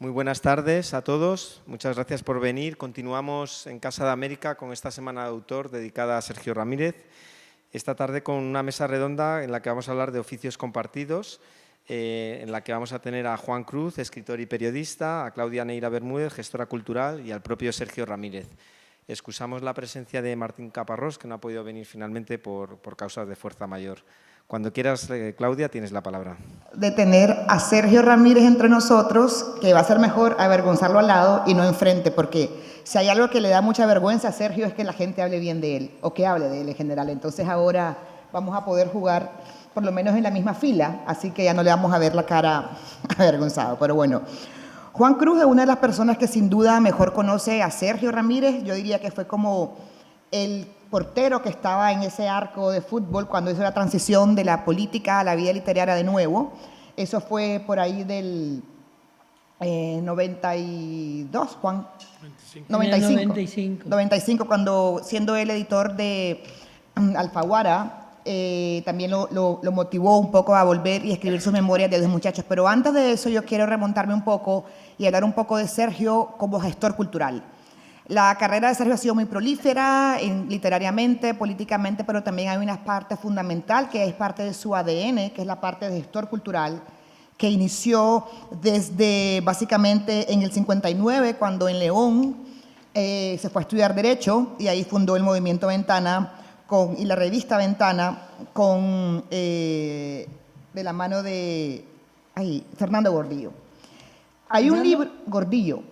Muy buenas tardes a todos. Muchas gracias por venir. Continuamos en Casa de América con esta Semana de Autor dedicada a Sergio Ramírez. Esta tarde con una mesa redonda en la que vamos a hablar de oficios compartidos, en la que vamos a tener a Juan Cruz, escritor y periodista, a Claudia Neira Bermúdez, gestora cultural, y al propio Sergio Ramírez. Excusamos la presencia de Martín Caparrós, que no ha podido venir finalmente por causas de fuerza mayor. Cuando quieras, Claudia, tienes la palabra. De tener a Sergio Ramírez entre nosotros, que va a ser mejor avergonzarlo al lado y no enfrente, porque si hay algo que le da mucha vergüenza a Sergio es que la gente hable bien de él, o que hable de él en general. Entonces ahora vamos a poder jugar por lo menos en la misma fila, así que ya no le vamos a ver la cara avergonzado, pero bueno. Juan Cruz es una de las personas que sin duda mejor conoce a Sergio Ramírez. Yo diría que fue como el portero que estaba en ese arco de fútbol cuando hizo la transición de la política a la vida literaria de nuevo. Eso fue por ahí del 92, Juan. 95, cuando siendo el editor de Alfaguara, también lo motivó un poco a volver y escribir sus memorias de los muchachos. Pero antes de eso yo quiero remontarme un poco y hablar un poco de Sergio como gestor cultural. La carrera de Sergio ha sido muy prolífera literariamente, políticamente, pero también hay una parte fundamental que es parte de su ADN, que es la parte de gestor cultural, que inició desde básicamente en el 59, cuando en León se fue a estudiar Derecho y ahí fundó el Movimiento Ventana y la revista Ventana de la mano de Fernando Gordillo. Hay un libro, Gordillo.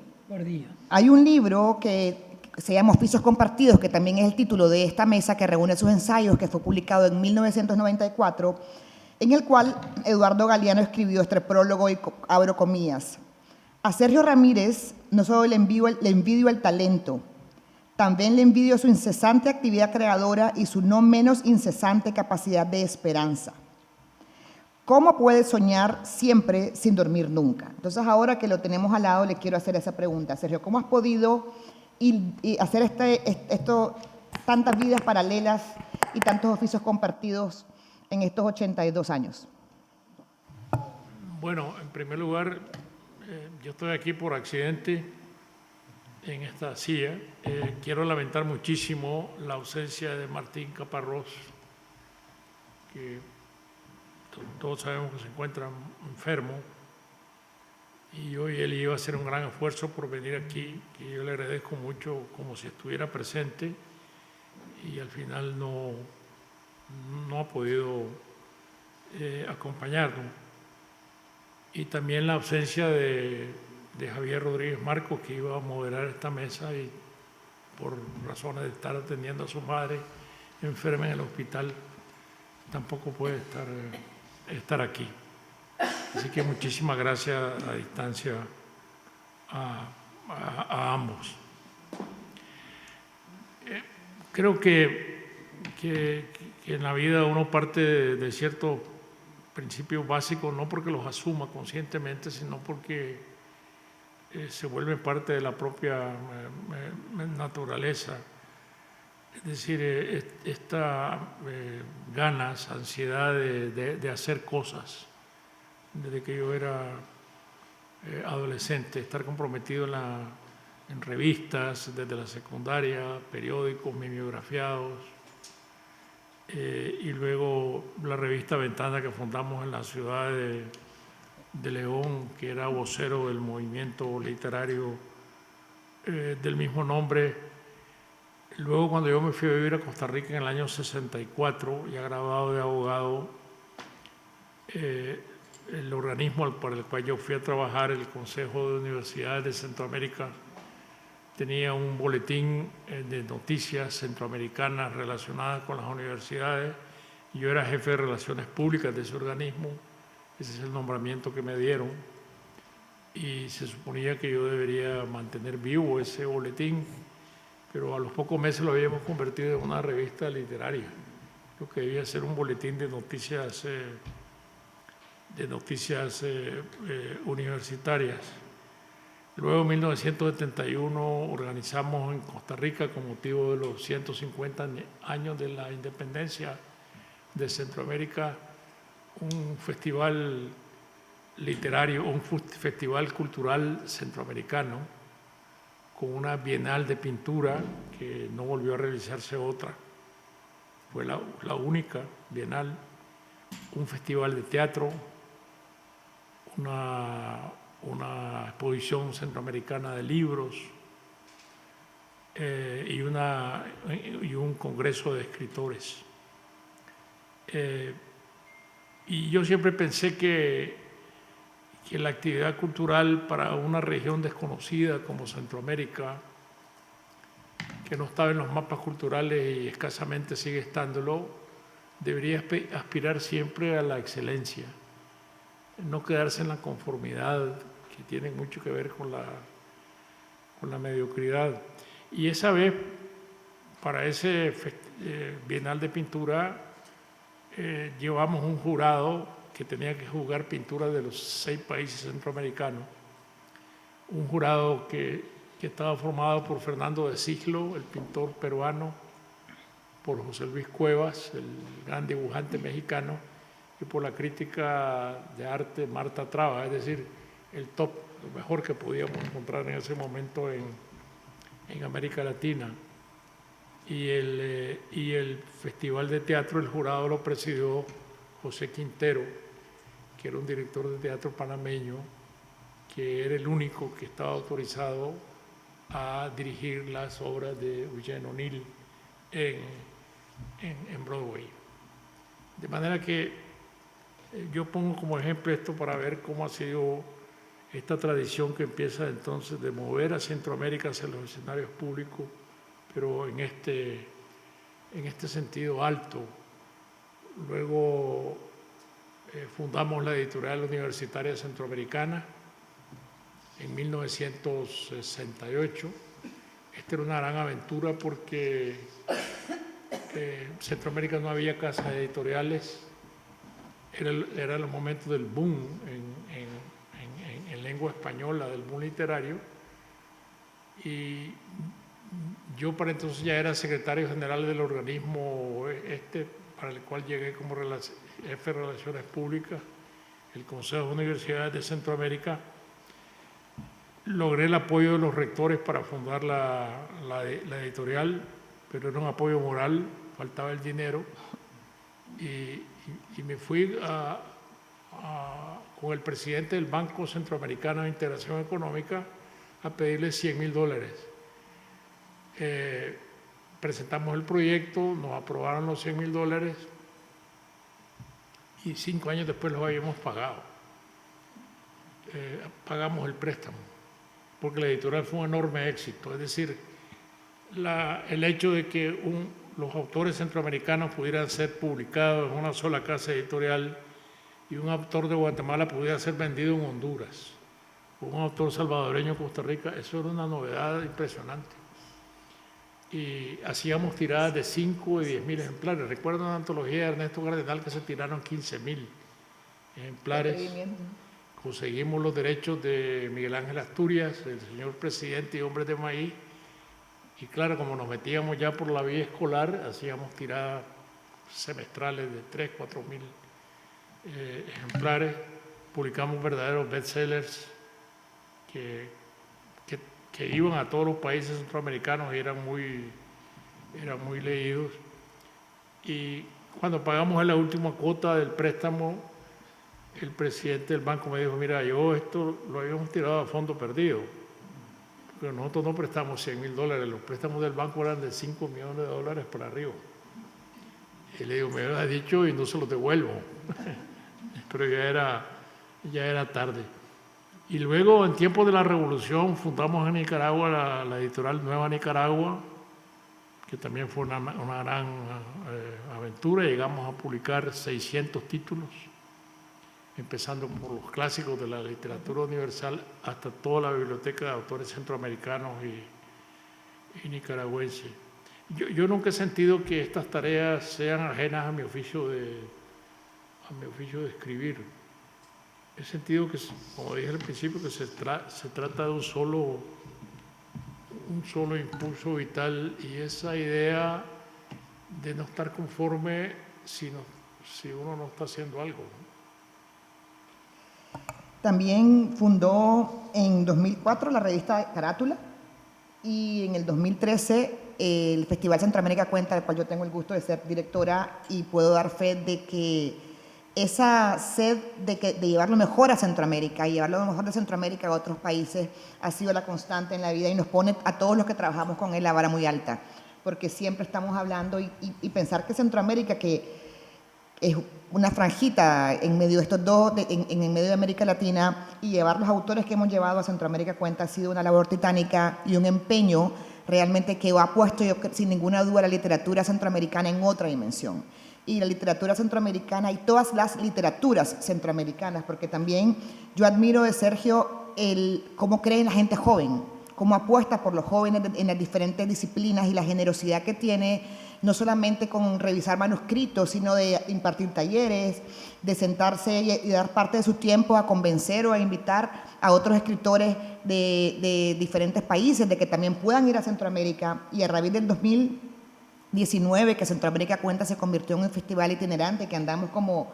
Hay un libro que se llama Oficios Compartidos, que también es el título de esta mesa, que reúne sus ensayos, que fue publicado en 1994, en el cual Eduardo Galeano escribió este prólogo y abro comillas. A Sergio Ramírez no solo le envidio el talento, también le envidio su incesante actividad creadora y su no menos incesante capacidad de esperanza. ¿Cómo puede soñar siempre sin dormir nunca? Entonces, ahora que lo tenemos al lado, le quiero hacer esa pregunta. Sergio, ¿cómo has podido hacer tantas vidas paralelas y tantos oficios compartidos en estos 82 años? Bueno, en primer lugar, yo estoy aquí por accidente en esta silla. Quiero lamentar muchísimo la ausencia de Martín Caparrós, que todos sabemos que se encuentra enfermo, y hoy él iba a hacer un gran esfuerzo por venir aquí, que yo le agradezco mucho como si estuviera presente, y al final no ha podido acompañarnos. Y también la ausencia de Javier Rodríguez Marcos, que iba a moderar esta mesa y por razones de estar atendiendo a su madre enferma en el hospital tampoco puede estar aquí. Así que muchísimas gracias a distancia a ambos. Creo que en la vida uno parte de ciertos principios básicos, no porque los asuma conscientemente, sino porque se vuelven parte de la propia naturaleza. Es decir, esta ganas, ansiedad de hacer cosas, desde que yo era adolescente, estar comprometido en revistas, desde la secundaria, periódicos mimeografiados, y luego la revista Ventana que fundamos en la ciudad de León, que era vocero del movimiento literario del mismo nombre. Luego, cuando yo me fui a vivir a Costa Rica en el año 64, ya graduado de abogado, el organismo para el cual yo fui a trabajar, el Consejo de Universidades de Centroamérica, tenía un boletín de noticias centroamericanas relacionadas con las universidades. Yo era jefe de Relaciones Públicas de ese organismo, ese es el nombramiento que me dieron, y se suponía que yo debería mantener vivo ese boletín, pero a los pocos meses lo habíamos convertido en una revista literaria, lo que debía ser un boletín de noticias universitarias. Luego, en 1971, organizamos en Costa Rica, con motivo de los 150 años de la independencia de Centroamérica, un festival literario, un festival cultural centroamericano, con una bienal de pintura que no volvió a realizarse otra. Fue la única bienal, un festival de teatro, una exposición centroamericana de libros y un congreso de escritores. Y yo siempre pensé que la actividad cultural para una región desconocida como Centroamérica, que no estaba en los mapas culturales y escasamente sigue estándolo, debería aspirar siempre a la excelencia, no quedarse en la conformidad, que tiene mucho que ver con la mediocridad. Y esa vez, para ese Bienal de Pintura, llevamos un jurado que tenía que juzgar pinturas de los 6 países centroamericanos, un jurado que estaba formado por Fernando de Siglo, el pintor peruano, por José Luis Cuevas, el gran dibujante mexicano, y por la crítica de arte Marta Traba, es decir, el top, lo mejor que podíamos encontrar en ese momento en América Latina. Y el Festival de Teatro, el jurado lo presidió José Quintero, que era un director de teatro panameño, que era el único que estaba autorizado a dirigir las obras de Eugene O'Neill en Broadway. De manera que yo pongo como ejemplo esto para ver cómo ha sido esta tradición que empieza entonces de mover a Centroamérica hacia los escenarios públicos, pero en este sentido alto. Luego fundamos la Editorial Universitaria Centroamericana en 1968. Esta era una gran aventura porque en Centroamérica no había casas editoriales. Era el momento del boom en lengua española, del boom literario. Y yo para entonces ya era secretario general del organismo para el cual llegué como jefe de Relaciones Públicas, el Consejo de Universidades de Centroamérica. Logré el apoyo de los rectores para fundar la editorial, pero era un apoyo moral, faltaba el dinero, y me fui con el presidente del Banco Centroamericano de Integración Económica a pedirle $100,000. Presentamos el proyecto, nos aprobaron los $100,000 y 5 años después los habíamos pagado. Pagamos el préstamo, porque la editorial fue un enorme éxito. Es decir, el hecho de que los autores centroamericanos pudieran ser publicados en una sola casa editorial y un autor de Guatemala pudiera ser vendido en Honduras, o un autor salvadoreño en Costa Rica, eso era una novedad impresionante. Y hacíamos tiradas de 5 y 10,000 ejemplares. Recuerdo una antología de Ernesto Cardenal que se tiraron 15,000 ejemplares. Conseguimos los derechos de Miguel Ángel Asturias, el señor presidente y Hombres de Maíz. Y claro, como nos metíamos ya por la vía escolar, hacíamos tiradas semestrales de 3, 4,000 ejemplares. Publicamos verdaderos bestsellers que iban a todos los países centroamericanos y eran muy leídos. Y cuando pagamos la última cuota del préstamo, el presidente del banco me dijo: mira, yo esto lo habíamos tirado a fondo perdido, porque nosotros no prestamos $100,000, los préstamos del banco eran de $5 millones para arriba. Y le digo: me habías dicho y no se los devuelvo. Pero ya era tarde. Y luego, en tiempos de la Revolución, fundamos en Nicaragua la editorial Nueva Nicaragua, que también fue una gran aventura. Llegamos a publicar 600 títulos, empezando por los clásicos de la literatura universal hasta toda la biblioteca de autores centroamericanos y nicaragüenses. Yo nunca he sentido que estas tareas sean ajenas a mi oficio de escribir. He sentido que, como dije al principio, que se trata de un solo impulso vital, y esa idea de no estar conforme si uno no está haciendo algo, ¿no? También fundó en 2004 la revista Carátula y en el 2013 el Festival Centroamérica Cuenta, del cual yo tengo el gusto de ser directora y puedo dar fe de que esa sed de llevar lo mejor a Centroamérica y llevar lo mejor de Centroamérica a otros países ha sido la constante en la vida y nos pone a todos los que trabajamos con él la vara muy alta, porque siempre estamos hablando y pensar que Centroamérica, que es una franjita en medio de estos dos, en medio de América Latina, y llevar los autores que hemos llevado a Centroamérica Cuenta ha sido una labor titánica y un empeño realmente que ha puesto, yo, sin ninguna duda, la literatura centroamericana en otra dimensión. Y la literatura centroamericana y todas las literaturas centroamericanas, porque también yo admiro de Sergio cómo cree en la gente joven, cómo apuesta por los jóvenes en las diferentes disciplinas y la generosidad que tiene, no solamente con revisar manuscritos, sino de impartir talleres, de sentarse y dar parte de su tiempo a convencer o a invitar a otros escritores de diferentes países de que también puedan ir a Centroamérica. Y a raíz del 2019, que Centroamérica Cuenta se convirtió en un festival itinerante, que andamos como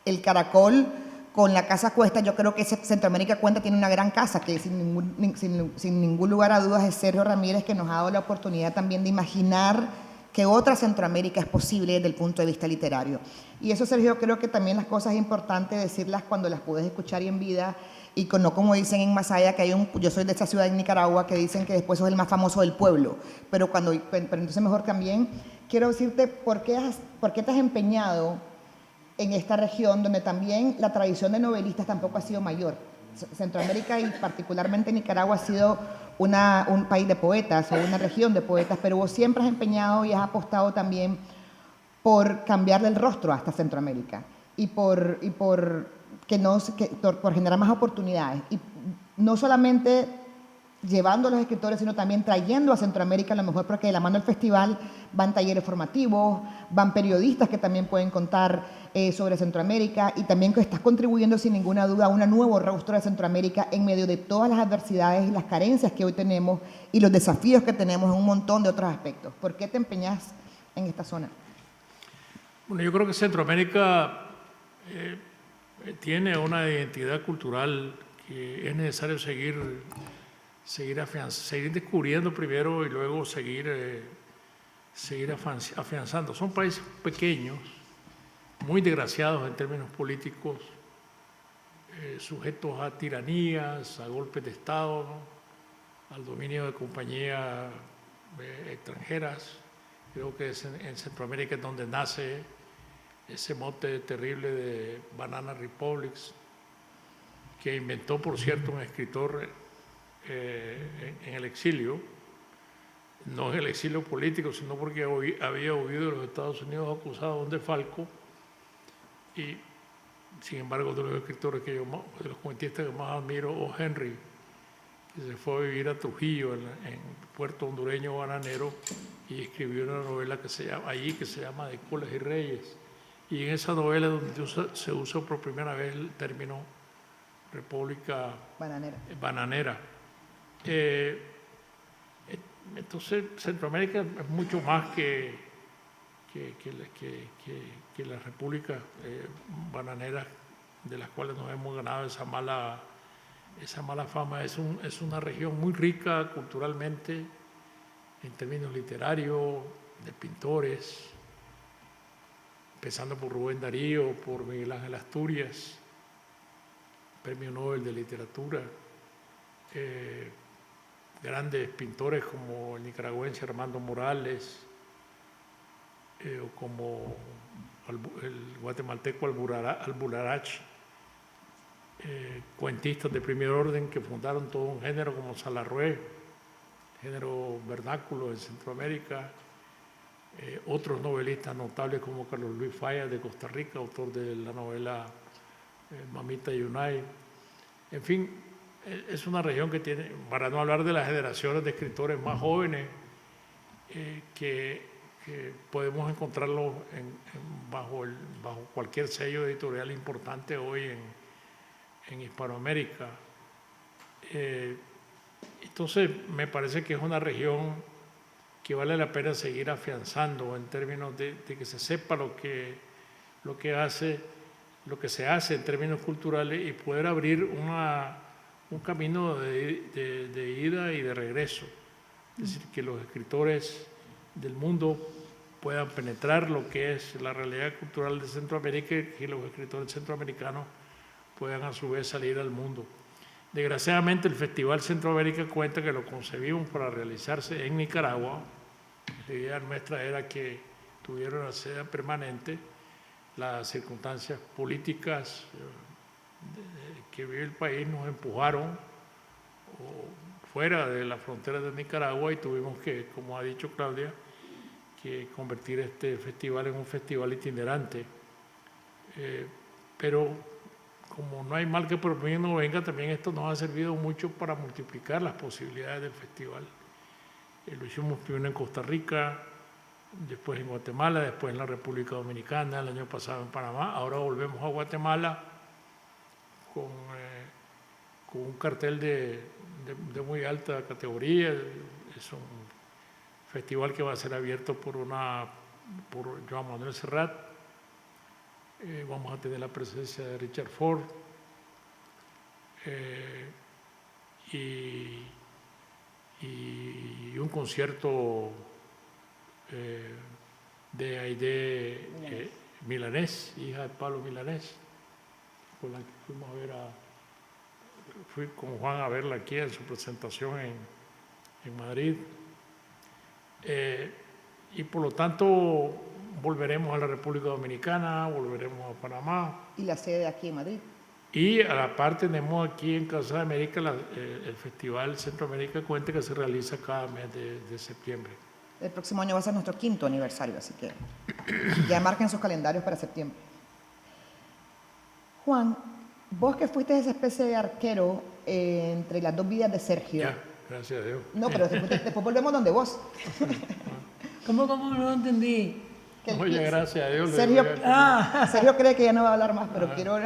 el caracol con la Casa Cuesta. Yo creo que Centroamérica Cuenta tiene una gran casa, que sin ningún lugar a dudas es Sergio Ramírez, que nos ha dado la oportunidad también de imaginar que otra Centroamérica es posible desde el punto de vista literario. Y eso, Sergio, creo que también las cosas es importante decirlas cuando las puedes escuchar y en vida, y no como dicen en Masaya, que yo soy de esta ciudad en Nicaragua, que dicen que después sos el más famoso del pueblo, pero entonces mejor también quiero decirte por qué te has empeñado en esta región donde también la tradición de novelistas tampoco ha sido mayor. Centroamérica y particularmente Nicaragua ha sido un país de poetas o una región de poetas, pero vos siempre has empeñado y has apostado también por cambiarle el rostro a esta Centroamérica y por generar más oportunidades. Y no solamente llevando a los escritores, sino también trayendo a Centroamérica a lo mejor, porque de la mano del festival van talleres formativos, van periodistas que también pueden contar sobre Centroamérica, y también que estás contribuyendo sin ninguna duda a un nuevo rostro de Centroamérica en medio de todas las adversidades y las carencias que hoy tenemos y los desafíos que tenemos en un montón de otros aspectos. ¿Por qué te empeñas en esta zona? Bueno, yo creo que Centroamérica tiene una identidad cultural que es necesario seguir descubriendo primero y luego seguir afianzando. Son países pequeños, muy desgraciados en términos políticos, sujetos a tiranías, a golpes de Estado, ¿no?, al dominio de compañías extranjeras. Creo que es en Centroamérica donde nace ese mote terrible de Banana Republics, que inventó, por cierto, un escritor en el exilio, no en el exilio político, sino porque había huido de los Estados Unidos acusado de un desfalco, y sin embargo de los escritores de los cuentistas que más admiro, O. Henry, que se fue a vivir a Trujillo, en Puerto Hondureño Bananero, y escribió una novela que se llama De Coles y Reyes, y en esa novela donde se usa por primera vez el término República Bananera. Entonces, Centroamérica es mucho más que las repúblicas bananeras de las cuales nos hemos ganado esa mala fama. Es una región muy rica culturalmente, en términos literarios, de pintores, empezando por Rubén Darío, por Miguel Ángel Asturias, Premio Nobel de Literatura, grandes pintores como el nicaragüense Armando Morales, o como el guatemalteco Albularach, cuentistas de primer orden que fundaron todo un género como Salarrué, género vernáculo en Centroamérica, otros novelistas notables como Carlos Luis Falla de Costa Rica, autor de la novela Mamita Yunay. En fin, es una región que tiene, para no hablar de las generaciones de escritores más jóvenes, que podemos encontrarlos bajo cualquier sello editorial importante hoy en Hispanoamérica. Entonces, me parece que es una región que vale la pena seguir afianzando en términos de que se sepa lo que hace lo que se hace en términos culturales y poder abrir un camino de ida y de regreso. Es decir, que los escritores del mundo puedan penetrar lo que es la realidad cultural de Centroamérica y que los escritores centroamericanos puedan a su vez salir al mundo. Desgraciadamente el Festival Centroamérica cuenta que lo concebimos para realizarse en Nicaragua. La idea nuestra era que tuviera una sede permanente. Las circunstancias políticas que vive el país nos empujaron fuera de las fronteras de Nicaragua y tuvimos que, como ha dicho Claudia, que convertir este festival en un festival itinerante. Pero como no hay mal que por bien no venga, también esto nos ha servido mucho para multiplicar las posibilidades del festival. Lo hicimos primero en Costa Rica, después en Guatemala, después en la República Dominicana, el año pasado en Panamá. Ahora volvemos a Guatemala con un cartel de muy alta categoría. Es un festival que va a ser abierto por Joan Manuel Serrat. Vamos a tener la presencia de Richard Ford y un concierto de Aide Milanés, hija de Pablo Milanés, con la que fuimos a ver fui con Juan a verla aquí en su presentación en Madrid. Y por lo tanto volveremos a la República Dominicana, volveremos a Panamá. ¿Y la sede aquí en Madrid? Y a la par tenemos aquí en Casa de América el Festival Centroamérica Cuenta, que se realiza cada mes de septiembre. El próximo año va a ser nuestro 5º aniversario, así que ya marquen sus calendarios para septiembre. Juan, vos que fuiste esa especie de arquero entre las dos vidas de Sergio. Ya, gracias a Dios. No, pero después volvemos donde vos. ¿Cómo no entendí? Oye, gracias a Dios. Sergio cree que ya no va a hablar más, pero quiero...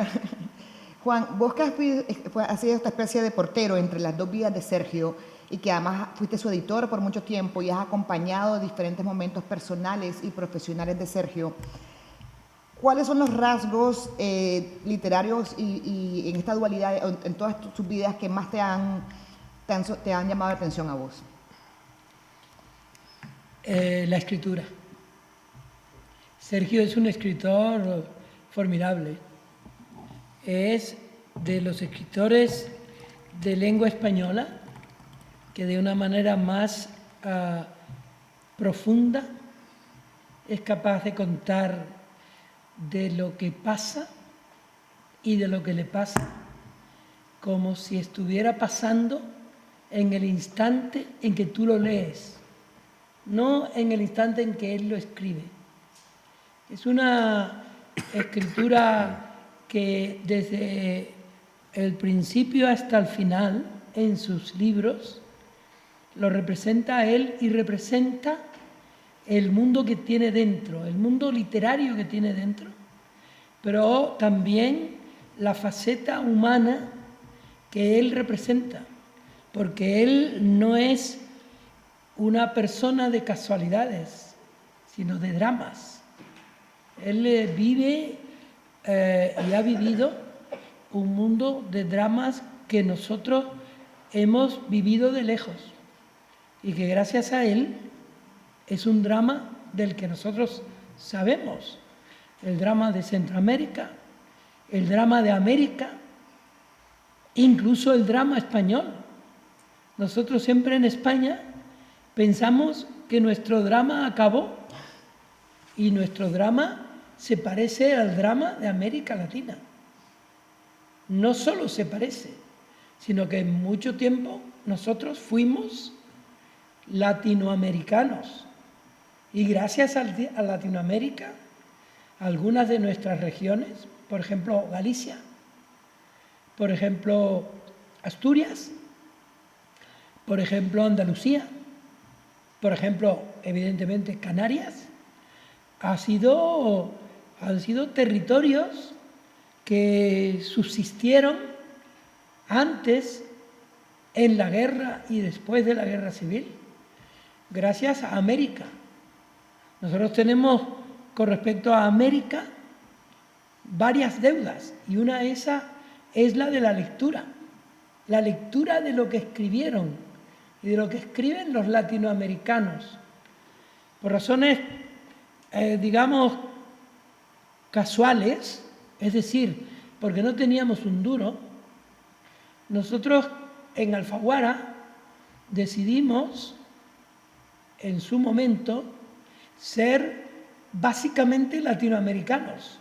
Juan, vos que has sido esta especie de portero entre las dos vidas de Sergio y que además fuiste su editor por mucho tiempo y has acompañado diferentes momentos personales y profesionales de Sergio, ¿cuáles son los rasgos literarios y en esta dualidad, en todas sus vidas, que más te han llamado la atención a vos? La escritura. Sergio es un escritor formidable. Es de los escritores de lengua española que de una manera más profunda es capaz de contar de lo que pasa y de lo que le pasa como si estuviera pasando en el instante en que tú lo lees, no en el instante en que él lo escribe. Es una escritura que desde el principio hasta el final, en sus libros, lo representa a él y representa el mundo que tiene dentro, el mundo literario que tiene dentro, pero también la faceta humana que él representa, porque él no es una persona de casualidades, sino de dramas. Él vive y ha vivido un mundo de dramas que nosotros hemos vivido de lejos y que gracias a él es un drama del que nosotros sabemos. El drama de Centroamérica, el drama de América, incluso el drama español. Nosotros siempre en España pensamos que nuestro drama acabó y nuestro drama se parece al drama de América Latina. No solo se parece, sino que en mucho tiempo nosotros fuimos latinoamericanos y gracias a Latinoamérica, algunas de nuestras regiones, por ejemplo Galicia, por ejemplo Asturias, por ejemplo Andalucía, por ejemplo evidentemente Canarias, han sido territorios que subsistieron antes, en la guerra y después de la guerra civil, gracias a América. Nosotros tenemos, con respecto a América, varias deudas, y una de esas es la de la lectura de lo que escribieron y de lo que escriben los latinoamericanos. Por razones, digamos, casuales, es decir, porque no teníamos un duro, nosotros en Alfaguara decidimos, en su momento, ser básicamente latinoamericanos,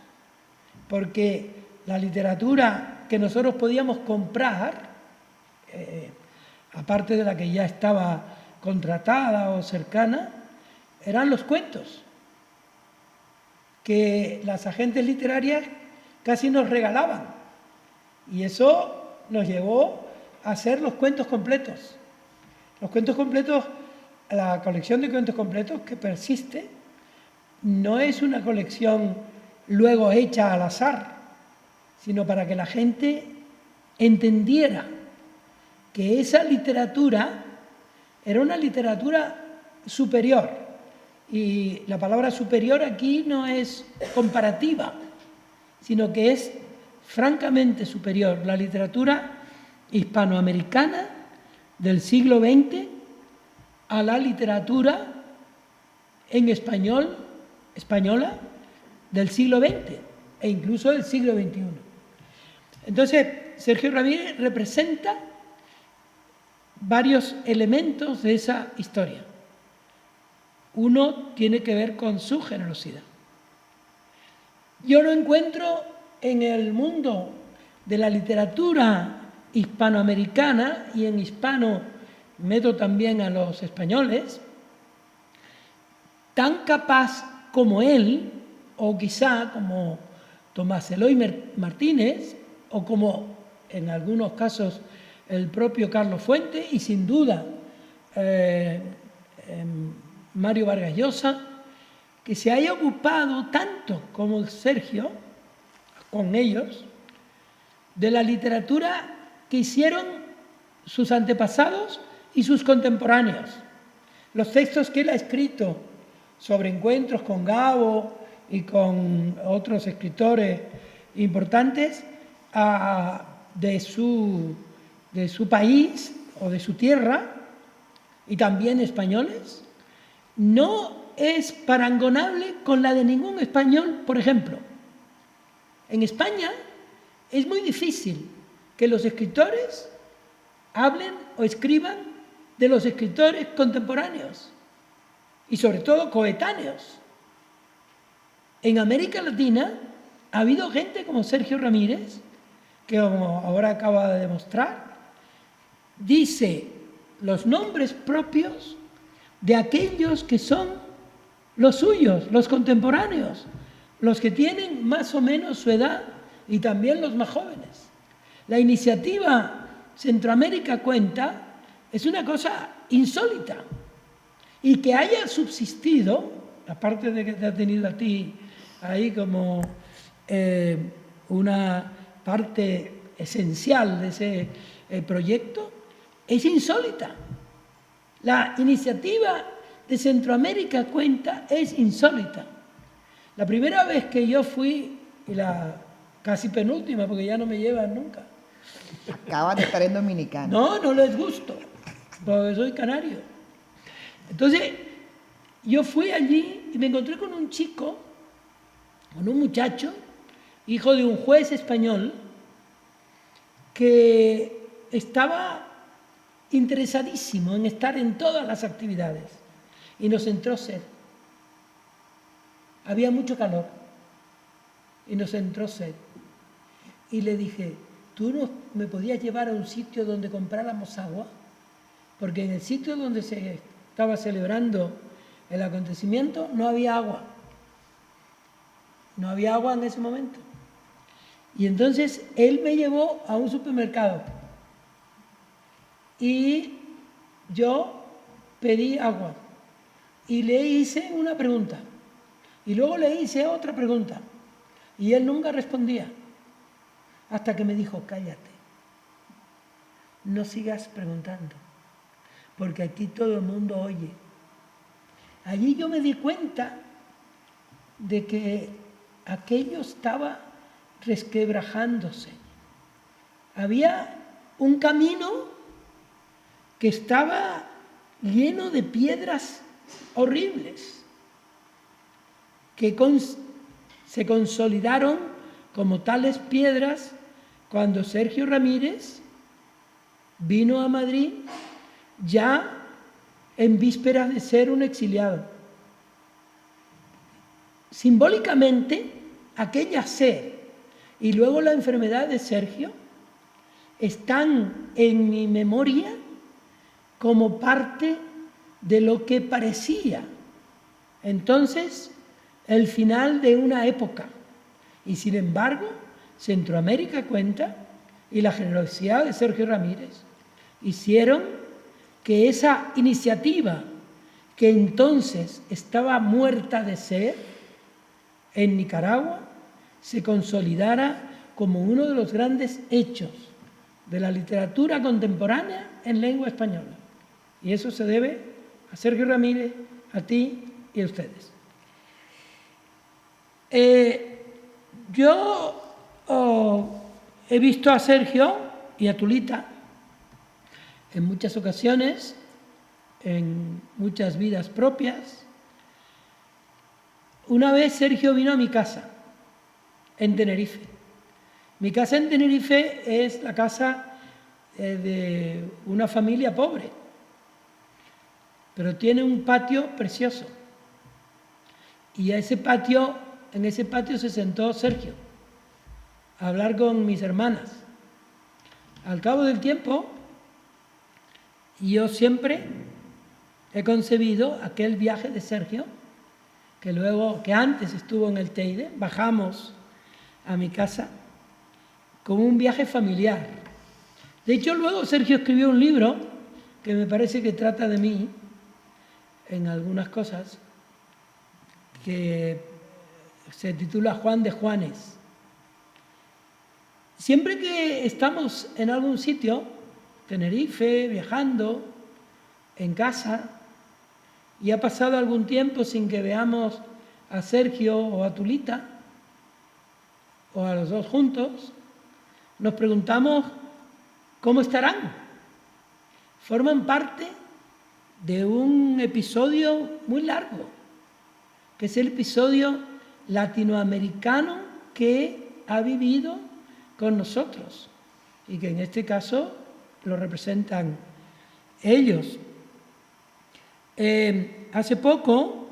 porque la literatura que nosotros podíamos comprar, aparte de la que ya estaba contratada o cercana, eran los cuentos, que las agentes literarias casi nos regalaban. Y eso nos llevó a hacer los cuentos completos. Los cuentos completos, la colección de cuentos completos que persiste, no es una colección luego hecha al azar, sino para que la gente entendiera que esa literatura era una literatura superior. Y la palabra superior aquí no es comparativa, sino que es francamente superior. La literatura hispanoamericana del siglo XX a la literatura en española del siglo XX e incluso del siglo XXI. Entonces, Sergio Ramírez representa varios elementos de esa historia. Uno tiene que ver con su generosidad. Yo no encuentro en el mundo de la literatura hispanoamericana, y en hispano meto también a los españoles, tan capaz como él, o quizá como Tomás Eloy Martínez, o como en algunos casos el propio Carlos Fuente, y sin duda Mario Vargas Llosa, que se haya ocupado tanto como Sergio, con ellos, de la literatura que hicieron sus antepasados y sus contemporáneos. Los textos que él ha escrito sobre encuentros con Gabo y con otros escritores importantes de su país o de su tierra, y también españoles, no es parangonable con la de ningún español. Por ejemplo, en España es muy difícil que los escritores hablen o escriban de los escritores contemporáneos y sobre todo coetáneos. En América Latina ha habido gente como Sergio Ramírez, que como ahora acaba de demostrar, dice los nombres propios de aquellos que son los suyos, los contemporáneos, los que tienen más o menos su edad y también los más jóvenes. La iniciativa Centroamérica Cuenta es una cosa insólita, y que haya subsistido, aparte de que te ha tenido a ti ahí como una parte esencial de ese proyecto, es insólita. La iniciativa de Centroamérica Cuenta es insólita. La primera vez que yo fui, y la casi penúltima, porque ya no me llevan nunca. Acabas de estar en Dominicana. No les gusto, porque soy canario. Entonces, yo fui allí y me encontré con un chico, con un muchacho, hijo de un juez español, que estaba interesadísimo en estar en todas las actividades, y nos entró sed. Había mucho calor y nos entró sed. Y le dije, ¿tú no me podías llevar a un sitio donde compráramos agua? Porque en el sitio donde se estaba celebrando el acontecimiento no había agua. No había agua en ese momento. Y entonces él me llevó a un supermercado y yo pedí agua y le hice una pregunta y luego le hice otra pregunta y él nunca respondía, hasta que me dijo, cállate, no sigas preguntando, porque aquí todo el mundo oye. Allí yo me di cuenta de que aquello estaba resquebrajándose. Había un camino que estaba lleno de piedras horribles, que se consolidaron como tales piedras cuando Sergio Ramírez vino a Madrid ya en vísperas de ser un exiliado. Simbólicamente, aquella sed y luego la enfermedad de Sergio están en mi memoria como parte de lo que parecía entonces el final de una época. Y sin embargo, Centroamérica cuenta y la generosidad de Sergio Ramírez hicieron que esa iniciativa que entonces estaba muerta de sed en Nicaragua se consolidara como uno de los grandes hechos de la literatura contemporánea en lengua española. Y eso se debe a Sergio Ramírez, a ti y a ustedes. Yo he visto a Sergio y a Tulita en muchas ocasiones, en muchas vidas propias. Una vez Sergio vino a mi casa, en Tenerife. Mi casa en Tenerife es la casa de una familia pobre, pero tiene un patio precioso. Y en ese patio se sentó Sergio a hablar con mis hermanas. Al cabo del tiempo, yo siempre he concebido aquel viaje de Sergio, que antes estuvo en el Teide, bajamos a mi casa, como un viaje familiar. De hecho, luego Sergio escribió un libro que me parece que trata de mí en algunas cosas, que se titula Juan de Juanes. Siempre que estamos en algún sitio, Tenerife, viajando, en casa, y ha pasado algún tiempo sin que veamos a Sergio o a Tulita, o a los dos juntos, nos preguntamos cómo estarán. Forman parte de un episodio muy largo, que es el episodio latinoamericano que ha vivido con nosotros y que en este caso lo representan ellos. Hace poco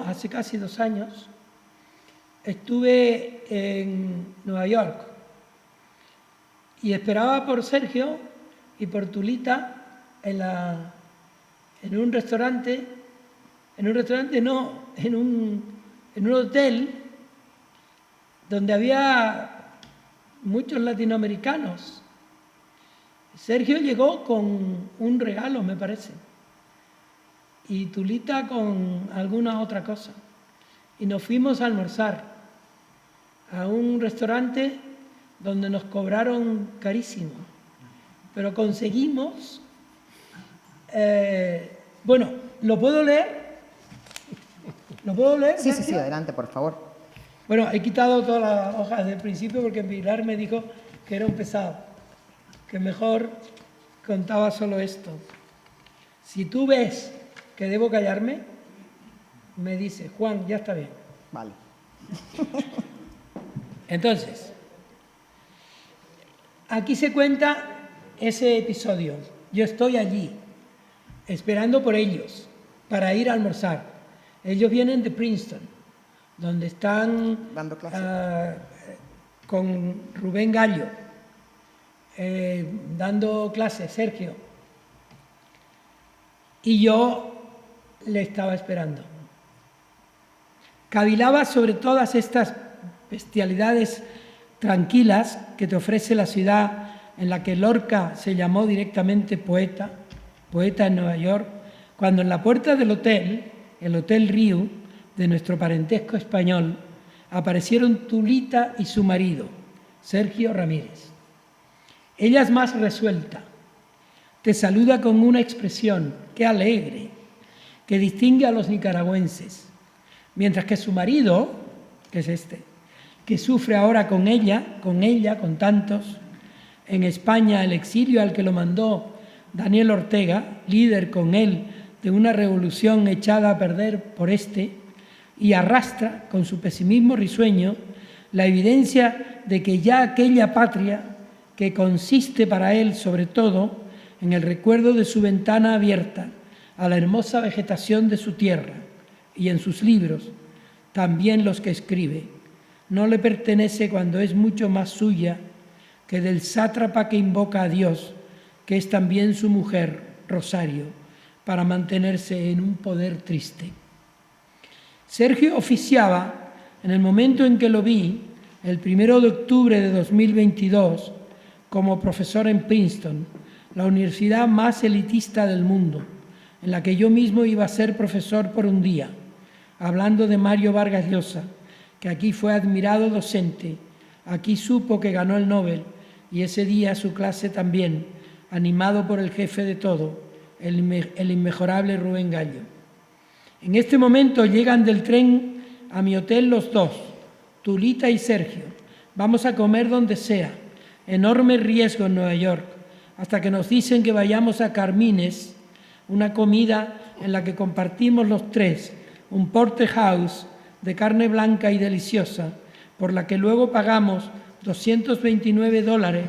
hace casi 2 años, estuve en Nueva York y esperaba por Sergio y por Tulita en un hotel donde había muchos latinoamericanos. Sergio llegó con un regalo, me parece, y Tulita con alguna otra cosa. Y nos fuimos a almorzar a un restaurante donde nos cobraron carísimo, pero conseguimos... ¿lo puedo leer? ¿Lo puedo leer? Sí, adelante, por favor. Bueno, he quitado todas las hojas del principio porque Pilar me dijo que era un pesado, que mejor contaba solo esto. Si tú ves que debo callarme, me dice, Juan, ya está bien. Vale. Entonces, aquí se cuenta ese episodio. Yo estoy allí, esperando por ellos, para ir a almorzar. Ellos vienen de Princeton, donde están dando clases con Rubén Gallo, dando clases, Sergio. Y yo le estaba esperando. Cavilaba sobre todas estas bestialidades tranquilas que te ofrece la ciudad en la que Lorca se llamó directamente poeta en Nueva York, cuando en la puerta del hotel, el Hotel Riu, de nuestro parentesco español, aparecieron Tulita y su marido, Sergio Ramírez. Ella es más resuelta. Te saluda con una expresión, qué alegre, que distingue a los nicaragüenses. mientras que su marido, que es este, que sufre ahora con ella, con tantos, en España el exilio al que lo mandó Daniel Ortega, líder con él de una revolución echada a perder por este, y arrastra con su pesimismo risueño la evidencia de que ya aquella patria, que consiste para él sobre todo en el recuerdo de su ventana abierta a la hermosa vegetación de su tierra y en sus libros, también los que escribe, no le pertenece cuando es mucho más suya que del sátrapa que invoca a Dios, que es también su mujer, Rosario, para mantenerse en un poder triste. Sergio oficiaba, en el momento en que lo vi, el 1 de octubre de 2022, como profesor en Princeton, la universidad más elitista del mundo, en la que yo mismo iba a ser profesor por un día, hablando de Mario Vargas Llosa, que aquí fue admirado docente, aquí supo que ganó el Nobel, y ese día su clase también, animado por el jefe de todo, el inmejorable Rubén Gallo. En este momento llegan del tren a mi hotel los dos, Tulita y Sergio. Vamos a comer donde sea. Enorme riesgo en Nueva York, hasta que nos dicen que vayamos a Carmines, una comida en la que compartimos los tres un porterhouse de carne blanca y deliciosa, por la que luego pagamos $229,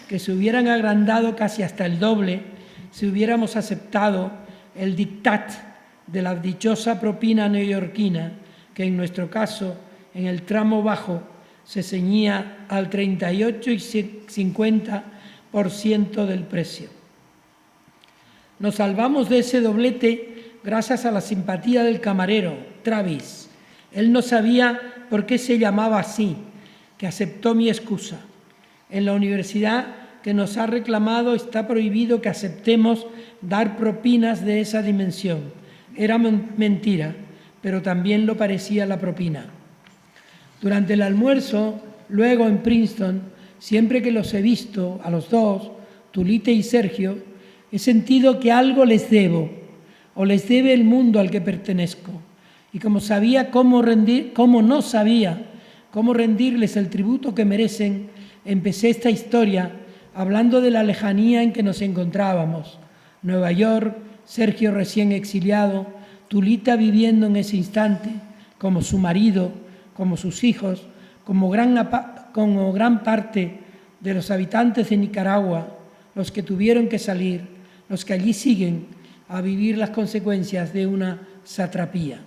que se hubieran agrandado casi hasta el doble si hubiéramos aceptado el diktat de la dichosa propina neoyorquina, que en nuestro caso, en el tramo bajo, se ceñía al 38 y 50% del precio. Nos salvamos de ese doblete gracias a la simpatía del camarero, Travis. Él no sabía por qué se llamaba así, que aceptó mi excusa. En la universidad que nos ha reclamado está prohibido que aceptemos dar propinas de esa dimensión. Era mentira, pero también lo parecía la propina. Durante el almuerzo, luego en Princeton, siempre que los he visto, a los dos, Tulita y Sergio, he sentido que algo les debo, o les debe el mundo al que pertenezco. Y como no sabía cómo rendirles el tributo que merecen, empecé esta historia hablando de la lejanía en que nos encontrábamos. Nueva York, Sergio recién exiliado, Tulita viviendo en ese instante, como su marido, como sus hijos, como gran parte de los habitantes de Nicaragua, los que tuvieron que salir, los que allí siguen a vivir las consecuencias de una satrapía.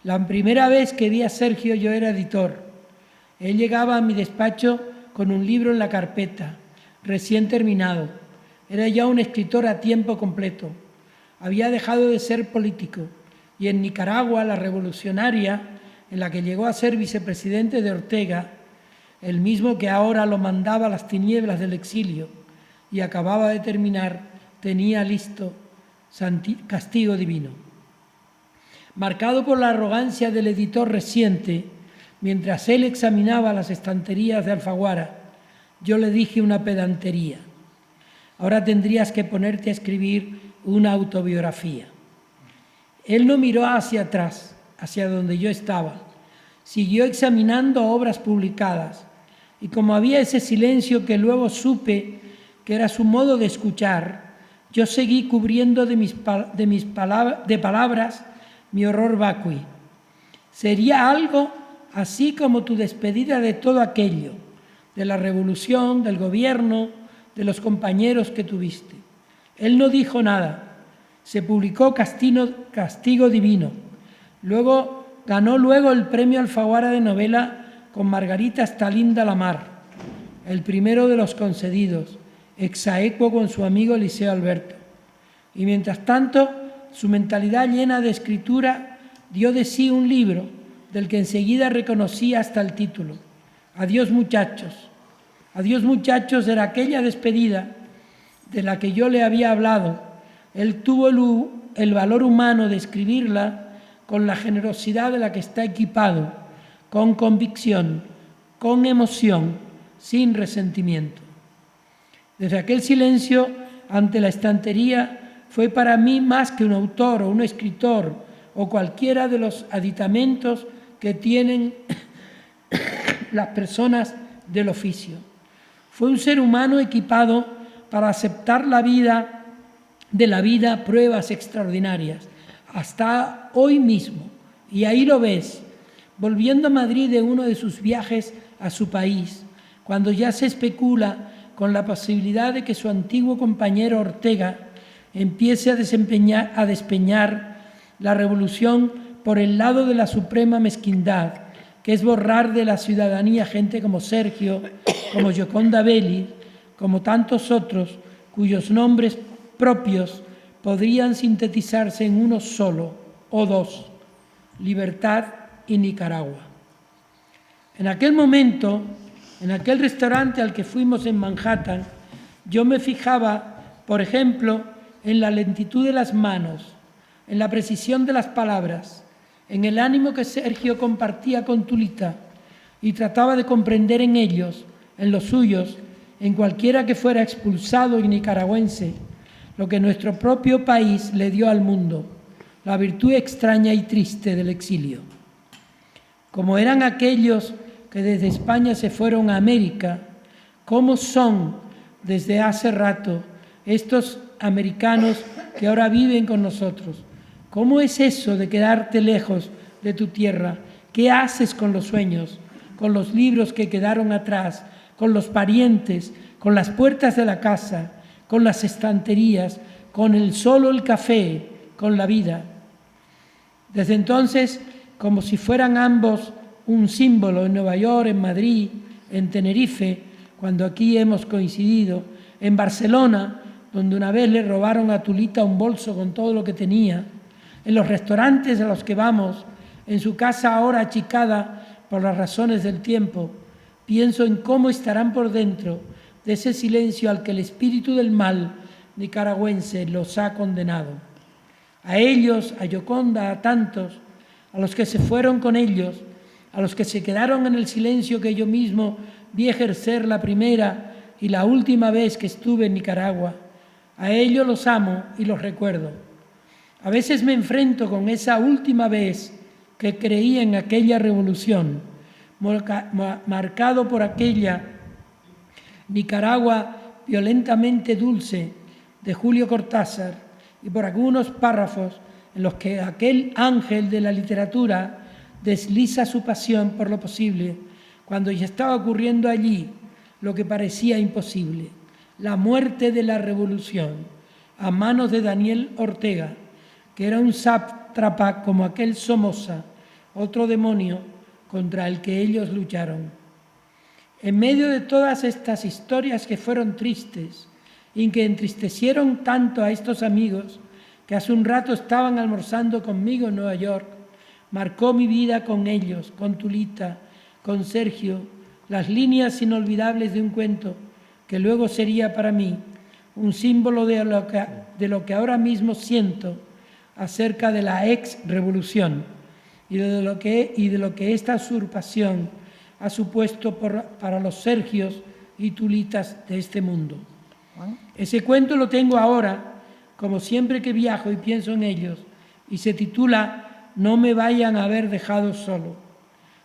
La primera vez que vi a Sergio yo era editor. Él llegaba a mi despacho con un libro en la carpeta, recién terminado. Era ya un escritor a tiempo completo. Había dejado de ser político y en Nicaragua, la revolucionaria, en la que llegó a ser vicepresidente de Ortega, el mismo que ahora lo mandaba a las tinieblas del exilio y acababa de terminar, tenía listo castigo divino. Marcado por la arrogancia del editor reciente, mientras él examinaba las estanterías de Alfaguara, yo le dije una pedantería. Ahora tendrías que ponerte a escribir una autobiografía. Él no miró hacia atrás, hacia donde yo estaba. Siguió examinando obras publicadas y como había ese silencio que luego supe que era su modo de escuchar, yo seguí cubriendo de palabras mi horror vacui. Sería algo así como tu despedida de todo aquello, de la revolución, del gobierno, de los compañeros que tuviste. Él no dijo nada. Se publicó Castigo Divino. Ganó luego el premio Alfaguara de novela con Margarita Stalinda Lamar, el primero de los concedidos, exaequo con su amigo Eliseo Alberto. Y mientras tanto, su mentalidad llena de escritura dio de sí un libro del que enseguida reconocí hasta el título. Adiós muchachos. Adiós muchachos era aquella despedida de la que yo le había hablado. Él tuvo el valor humano de escribirla con la generosidad de la que está equipado, con convicción, con emoción, sin resentimiento. Desde aquel silencio ante la estantería fue para mí más que un autor o un escritor o cualquiera de los aditamentos que tienen las personas del oficio. Fue un ser humano equipado para aceptar la vida pruebas extraordinarias, hasta hoy mismo. Y ahí lo ves, volviendo a Madrid de uno de sus viajes a su país, cuando ya se especula con la posibilidad de que su antiguo compañero Ortega empiece a despeñar la revolución por el lado de la suprema mezquindad, que es borrar de la ciudadanía gente como Sergio, como Gioconda Belli, como tantos otros, cuyos nombres propios podrían sintetizarse en uno solo o dos: Libertad y Nicaragua. En aquel momento, en aquel restaurante al que fuimos en Manhattan, yo me fijaba, por ejemplo, en la lentitud de las manos, en la precisión de las palabras, en el ánimo que Sergio compartía con Tulita y trataba de comprender en ellos, en los suyos, en cualquiera que fuera expulsado y nicaragüense, lo que nuestro propio país le dio al mundo, la virtud extraña y triste del exilio. Como eran aquellos que desde España se fueron a América, ¿cómo son desde hace rato estos americanos que ahora viven con nosotros? ¿Cómo es eso de quedarte lejos de tu tierra? ¿Qué haces con los sueños, con los libros que quedaron atrás, con los parientes, con las puertas de la casa, con las estanterías, con el café, con la vida? Desde entonces, como si fueran ambos un símbolo, en Nueva York, en Madrid, en Tenerife, cuando aquí hemos coincidido, en Barcelona, donde una vez le robaron a Tulita un bolso con todo lo que tenía, en los restaurantes a los que vamos, en su casa ahora achicada por las razones del tiempo, pienso en cómo estarán por dentro de ese silencio al que el espíritu del mal nicaragüense los ha condenado. A ellos, a Gioconda, a tantos, a los que se fueron con ellos, a los que se quedaron en el silencio que yo mismo vi ejercer la primera y la última vez que estuve en Nicaragua, a ellos los amo y los recuerdo. A veces me enfrento con esa última vez que creí en aquella revolución, marcado por aquella Nicaragua violentamente dulce de Julio Cortázar y por algunos párrafos en los que aquel ángel de la literatura desliza su pasión por lo posible, cuando ya estaba ocurriendo allí lo que parecía imposible: la muerte de la revolución a manos de Daniel Ortega, que era un sátrapa como aquel Somoza, otro demonio contra el que ellos lucharon. En medio de todas estas historias que fueron tristes y que entristecieron tanto a estos amigos que hace un rato estaban almorzando conmigo en Nueva York, marcó mi vida con ellos, con Tulita, con Sergio, las líneas inolvidables de un cuento que luego sería para mí un símbolo de lo que ahora mismo siento acerca de la ex-revolución y de lo que esta usurpación ha supuesto para los Sergios y Tulitas de este mundo. Ese cuento lo tengo ahora, como siempre que viajo y pienso en ellos, y se titula No me vayan a haber dejado solo.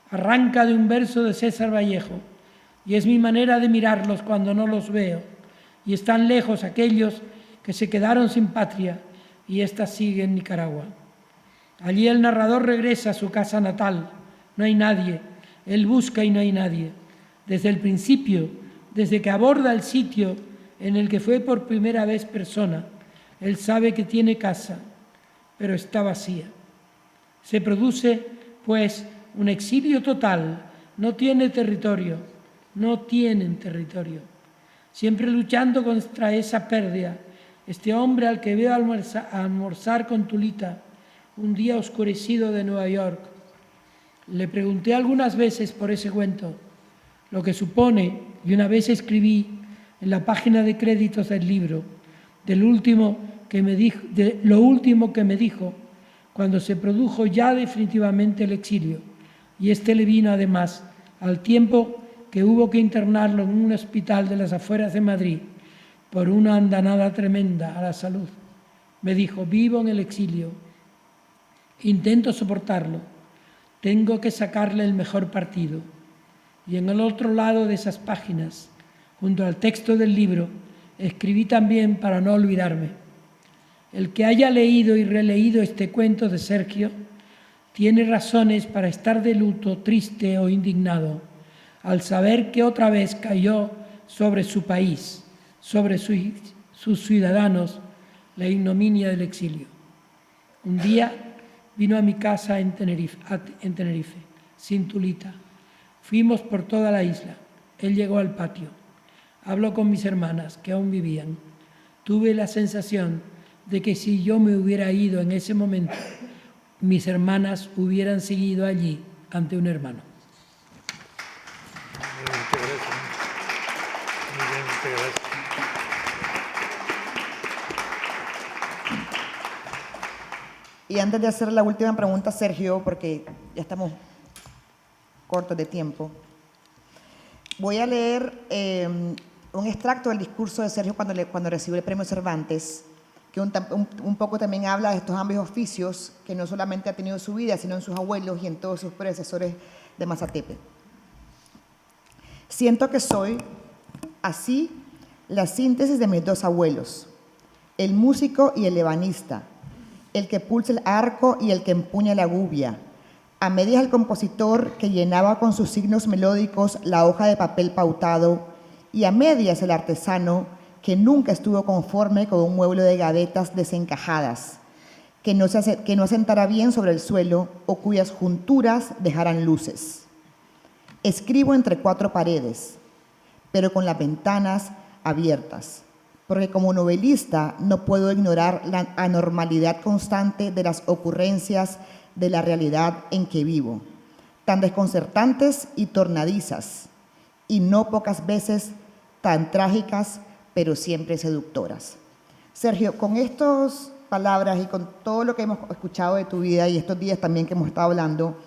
Arranca de un verso de César Vallejo, y es mi manera de mirarlos cuando no los veo, y están lejos aquellos que se quedaron sin patria, y ésta sigue en Nicaragua. Allí el narrador regresa a su casa natal. No hay nadie. Él busca y no hay nadie. Desde el principio, desde que aborda el sitio en el que fue por primera vez persona, él sabe que tiene casa, pero está vacía. Se produce, pues, un exilio total. No tiene territorio. No tienen territorio. Siempre luchando contra esa pérdida. Este hombre al que veo almorzar con Tulita un día oscurecido de Nueva York. Le pregunté algunas veces por ese cuento, lo que supone, y una vez escribí en la página de créditos del libro, de lo último que me dijo cuando se produjo ya definitivamente el exilio, y este le vino además al tiempo que hubo que internarlo en un hospital de las afueras de Madrid por una andanada tremenda a la salud. Me dijo: vivo en el exilio. Intento soportarlo. Tengo que sacarle el mejor partido. Y en el otro lado de esas páginas, junto al texto del libro, escribí también para no olvidarme. El que haya leído y releído este cuento de Sergio tiene razones para estar de luto, triste o indignado, al saber que otra vez cayó sobre su país, sobre sus ciudadanos, la ignominia del exilio. Un día vino a mi casa en Tenerife, sin Tulita. Fuimos por toda la isla. Él llegó al patio. Habló con mis hermanas, que aún vivían. Tuve la sensación de que si yo me hubiera ido en ese momento, mis hermanas hubieran seguido allí ante un hermano. Muchas gracias. Muy bien, muchas gracias. Y antes de hacer la última pregunta, Sergio, porque ya estamos cortos de tiempo, voy a leer un extracto del discurso de Sergio cuando recibió el premio Cervantes, que un poco también habla de estos amplios oficios que no solamente ha tenido en su vida, sino en sus abuelos y en todos sus predecesores de Mazatepe. Siento que soy, así, la síntesis de mis dos abuelos, el músico y el ebanista, el que pulsa el arco y el que empuña la gubia, a medias el compositor que llenaba con sus signos melódicos la hoja de papel pautado, y a medias el artesano que nunca estuvo conforme con un mueble de gavetas desencajadas, que no asentara bien sobre el suelo o cuyas junturas dejaran luces. Escribo entre cuatro paredes, pero con las ventanas abiertas, porque como novelista no puedo ignorar la anormalidad constante de las ocurrencias de la realidad en que vivo, tan desconcertantes y tornadizas, y no pocas veces tan trágicas, pero siempre seductoras. Sergio, con estas palabras y con todo lo que hemos escuchado de tu vida y estos días también que hemos estado hablando,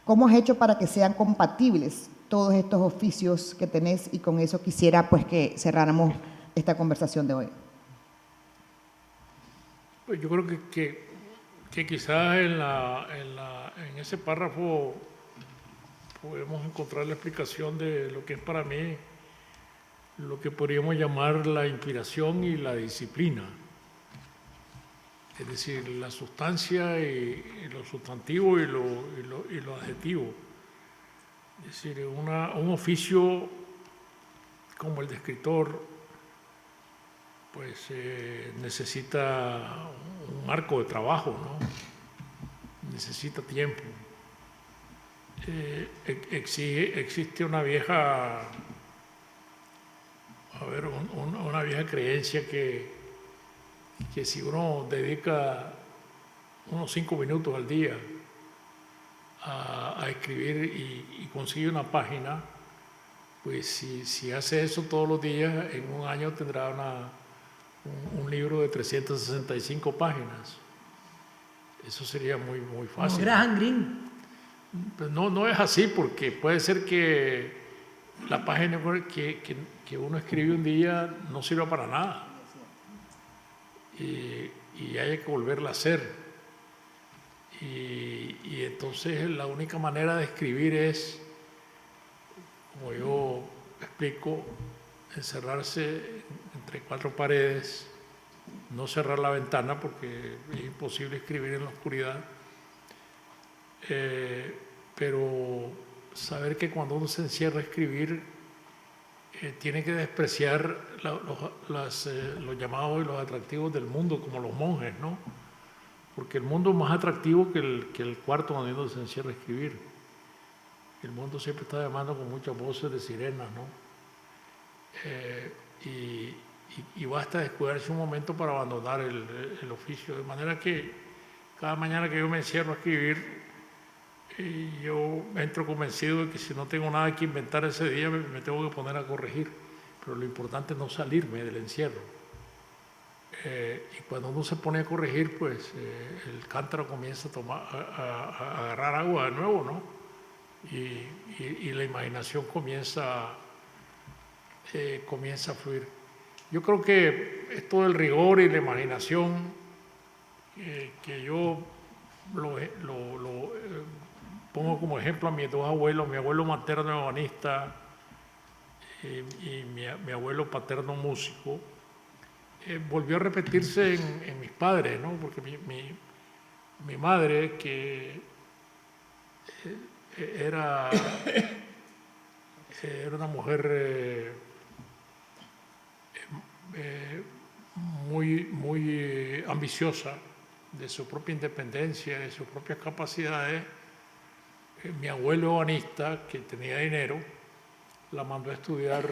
¿cómo has hecho para que sean compatibles todos estos oficios que tenés? Y con eso quisiera pues que cerráramos esta conversación de hoy. Pues yo creo que quizás en ese párrafo podemos encontrar la explicación de lo que es para mí lo que podríamos llamar la inspiración y la disciplina. Es decir, la sustancia y lo sustantivo y lo adjetivo. Es decir, un oficio como el de escritor, pues necesita un marco de trabajo, ¿no? Necesita tiempo. Existe una vieja, una vieja creencia que si uno dedica unos 5 minutos al día a escribir y consigue una página, pues si hace eso todos los días, en un año tendrá un libro de 365 páginas. Eso sería muy, muy fácil. Como Graham Greene. Pues no es así, porque puede ser que la página que uno escribe un día no sirva para nada y haya que volverla a hacer. Y entonces la única manera de escribir es, como yo explico, encerrarse entre 4 paredes, no cerrar la ventana porque es imposible escribir en la oscuridad, pero saber que cuando uno se encierra a escribir tiene que despreciar los llamados y los atractivos del mundo, como los monjes, ¿no? Porque el mundo es más atractivo que el cuarto donde uno se encierra a escribir. El mundo siempre está llamando con muchas voces de sirenas, ¿no? Y basta descuidarse un momento para abandonar el oficio. De manera que cada mañana que yo me encierro a escribir, yo entro convencido de que si no tengo nada que inventar ese día, me tengo que poner a corregir. Pero lo importante es no salirme del encierro. Y cuando uno se pone a corregir, pues el cántaro comienza a agarrar agua de nuevo, ¿no? Y la imaginación comienza a fluir. Yo creo que esto del rigor y la imaginación que yo pongo como ejemplo a mis dos abuelos, mi abuelo materno ebanista y mi abuelo paterno músico. Volvió a repetirse en mis padres, ¿no? Porque mi madre, que era una mujer muy ambiciosa de su propia independencia, de sus propias capacidades. Mi abuelo ebanista, que tenía dinero, la mandó a estudiar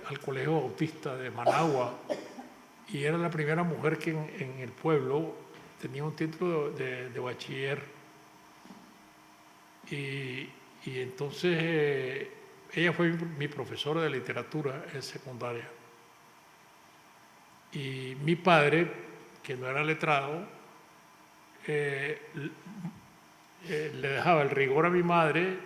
al Colegio Bautista de Managua, y era la primera mujer que en el pueblo tenía un título de bachiller. Y entonces ella fue mi profesora de literatura en secundaria. Y mi padre, que no era letrado, le dejaba el rigor a mi madre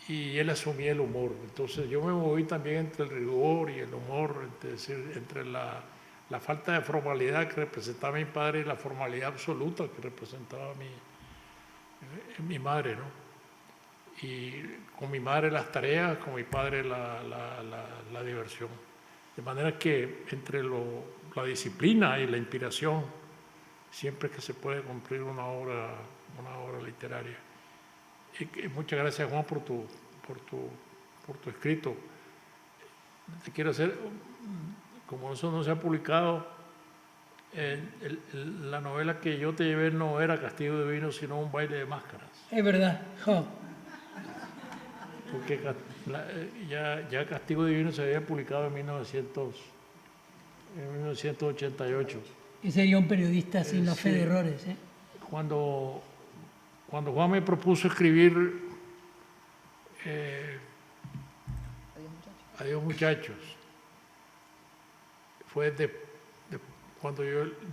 y él asumía el humor. Entonces yo me moví también entre el rigor y el humor, entre la falta de formalidad que representaba mi padre y la formalidad absoluta que representaba mi madre, ¿no? Y con mi madre las tareas, con mi padre la diversión. De manera que entre la disciplina y la inspiración, siempre que se puede cumplir una obra literaria. Y muchas gracias, Juan, por tu escrito. Te quiero hacer, como eso no se ha publicado, la novela que yo te llevé no era Castigo Divino, sino Un baile de máscaras. Es verdad. Jo. Porque ya Castigo Divino se había publicado en 1988. Y sería un periodista sin la fe de errores. Cuando Juan me propuso escribir Adiós muchachos, fue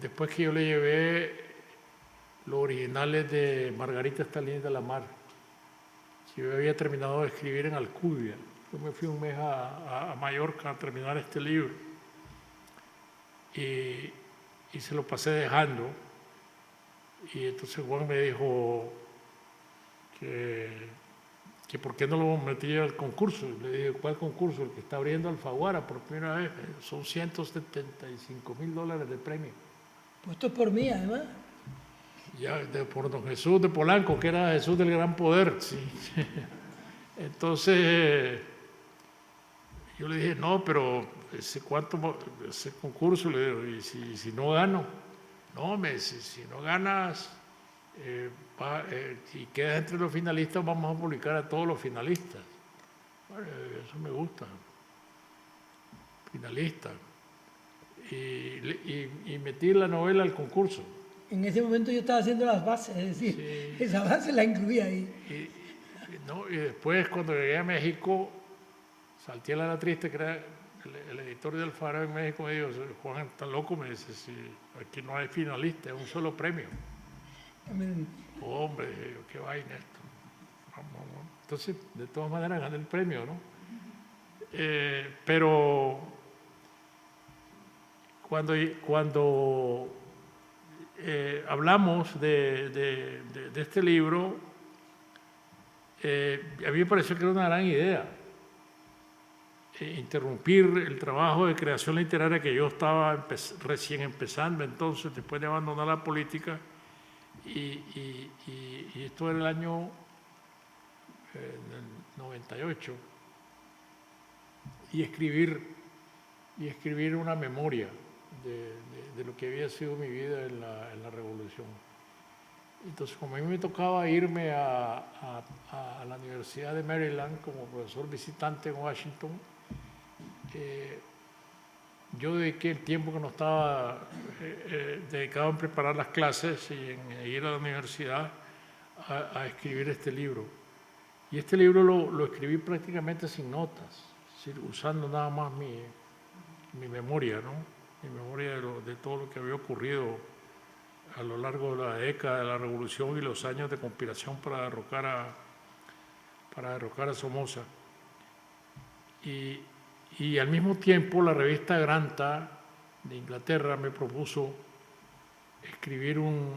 después que yo le llevé los originales de Margarita Stalin de la Mar. Yo había terminado de escribir en Alcudia. Yo me fui un mes a Mallorca a terminar este libro y se lo pasé dejando. Y entonces Juan me dijo que por qué no lo metí al concurso. Le dije, ¿cuál concurso? El que está abriendo Alfaguara por primera vez. Son $175,000 de premio. Puesto por mí, además. Ya, por don Jesús de Polanco, que era Jesús del Gran Poder. Sí. Entonces, yo le dije, no, pero ese concurso, le digo, y si no gano, no, si no ganas y quedas entre los finalistas, vamos a publicar a todos los finalistas. Bueno, eso me gusta. Finalistas. Y metí la novela al concurso. En ese momento yo estaba haciendo las bases, es decir, sí. Esa base la incluía ahí. Y después, cuando llegué a México, Saltiel Ara Triste, que era el editor de Alfaguara en México, me dijo, Juan, está loco, me dice, si aquí no hay finalista, es un solo premio. Hombre, dije yo, qué vaina esto. Vamos. Entonces, de todas maneras, gané el premio, ¿no? Pero cuando hablamos de este libro, a mí me pareció que era una gran idea. Interrumpir el trabajo de creación literaria que yo estaba recién empezando entonces, después de abandonar la política, y esto era el año 98, y escribir una memoria de lo que había sido mi vida en la revolución. Entonces, como a mí me tocaba irme a la Universidad de Maryland como profesor visitante en Washington, yo dediqué el tiempo que no estaba dedicado en preparar las clases y en ir a la universidad a escribir este libro. Y este libro lo escribí prácticamente sin notas, es decir, usando nada más mi memoria, ¿no? Mi memoria de todo lo que había ocurrido a lo largo de la década de la Revolución y los años de conspiración para derrocar a Somoza. Y al mismo tiempo la revista Granta de Inglaterra me propuso escribir una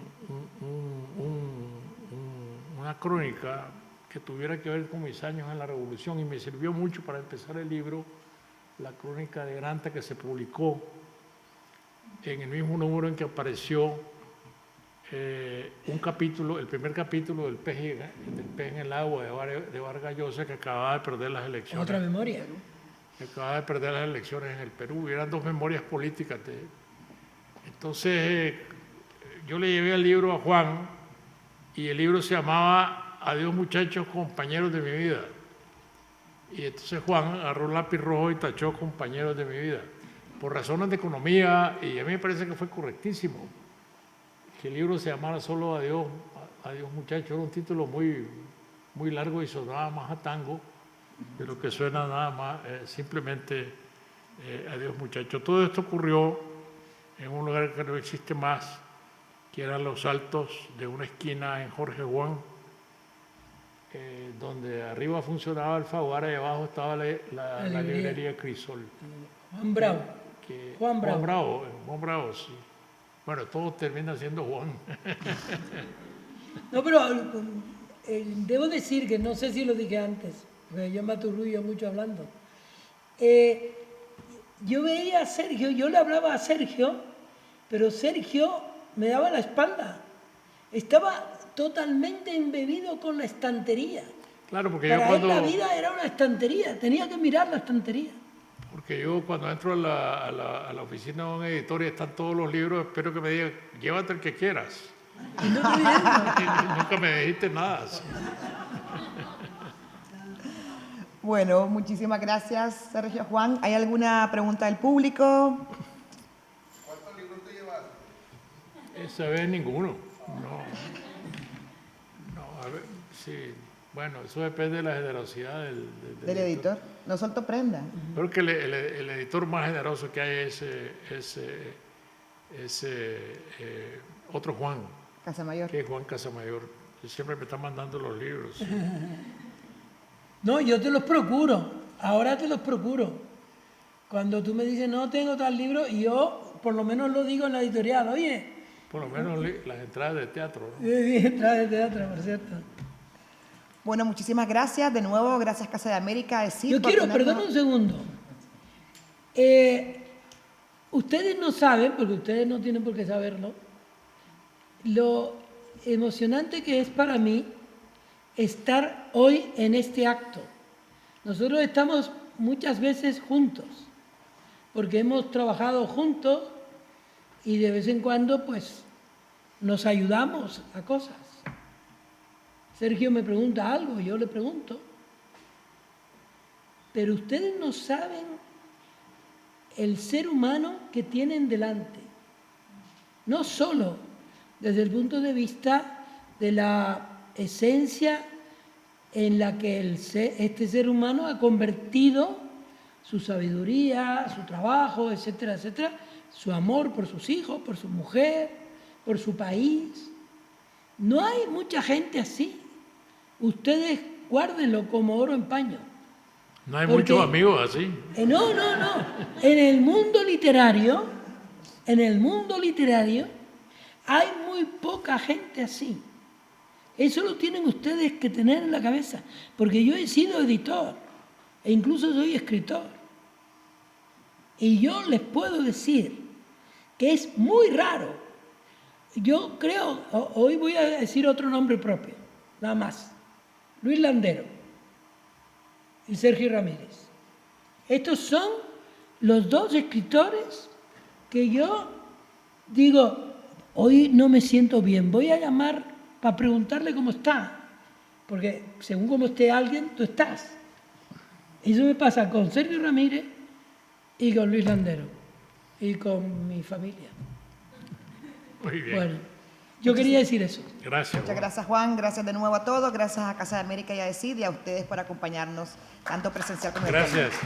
crónica que tuviera que ver con mis años en la Revolución, y me sirvió mucho para empezar el libro, la crónica de Granta, que se publicó en el mismo número en que apareció un capítulo, el primer capítulo del pez en el agua de Vargas Llosa, que acababa de perder las elecciones. Otra memoria. Que acababa de perder las elecciones en el Perú, y eran dos memorias políticas. Entonces, yo le llevé el libro a Juan, y el libro se llamaba Adiós muchachos, compañeros de mi vida. Y entonces Juan agarró un lápiz rojo y tachó compañeros de mi vida, por razones de economía, y a mí me parece que fue correctísimo que el libro se llamara solo Adiós muchachos. Era un título muy, muy largo y sonaba más a tango de lo que suena nada más simplemente Adiós muchachos. Todo esto ocurrió en un lugar que no existe más, que eran los altos de una esquina en Jorge Juan, donde arriba funcionaba Alfaguara y abajo estaba la librería Crisol. Juan Bravo. Juan Bravo, sí. Bueno, todo termina siendo Juan. No, pero debo decir que no sé si lo dije antes, porque yo me aturrullo mucho hablando. Yo veía a Sergio, yo le hablaba a Sergio, pero Sergio me daba la espalda. Estaba totalmente embebido con la estantería. Claro, porque Para yo cuando... él la vida era una estantería, tenía que mirar la estantería. Porque yo cuando entro a la oficina de un editor y están todos los libros, espero que me digan, llévate el que quieras. Y no te diré. Nunca me dijiste nada. Bueno, muchísimas gracias, Sergio Juan. ¿Hay alguna pregunta del público? ¿Cuántos libros te llevaste? Esa vez ninguno. No, a ver, sí. Bueno, eso depende de la generosidad del editor. No soltó prenda. Creo que el editor más generoso que hay es otro Juan. Casamayor. Que es Juan Casamayor. Que siempre me está mandando los libros. No, yo te los procuro. Ahora te los procuro. Cuando tú me dices, no tengo tal libro, yo por lo menos lo digo en la editorial. Oye. Por lo menos las entradas de teatro, ¿no? Entradas de teatro, por cierto. Bueno, muchísimas gracias. De nuevo, gracias Casa de América. Yo quiero, perdón un segundo. Ustedes no saben, porque ustedes no tienen por qué saberlo, lo emocionante que es para mí estar hoy en este acto. Nosotros estamos muchas veces juntos, porque hemos trabajado juntos y de vez en cuando pues nos ayudamos a cosas. Sergio me pregunta algo, yo le pregunto. Pero ustedes no saben el ser humano que tienen delante. No solo desde el punto de vista de la esencia en la que este ser humano ha convertido su sabiduría, su trabajo, etcétera, etcétera, su amor por sus hijos, por su mujer, por su país. No hay mucha gente así. Ustedes guárdenlo como oro en paño. No hay muchos amigos así. No. En el mundo literario hay muy poca gente así. Eso lo tienen ustedes que tener en la cabeza, porque yo he sido editor e incluso soy escritor. Y yo les puedo decir que es muy raro. Yo creo, hoy voy a decir otro nombre propio, nada más. Luis Landero y Sergio Ramírez. Estos son los dos escritores que yo digo, hoy no me siento bien, voy a llamar para preguntarle cómo está, porque según cómo esté alguien, tú estás. Eso me pasa con Sergio Ramírez y con Luis Landero y con mi familia. Muy bien. Bueno, yo quería decir eso. Gracias. Muchas gracias, Juan. Gracias de nuevo a todos. Gracias a Casa de América y a DECID y a ustedes por acompañarnos, tanto presencial como virtual. Gracias.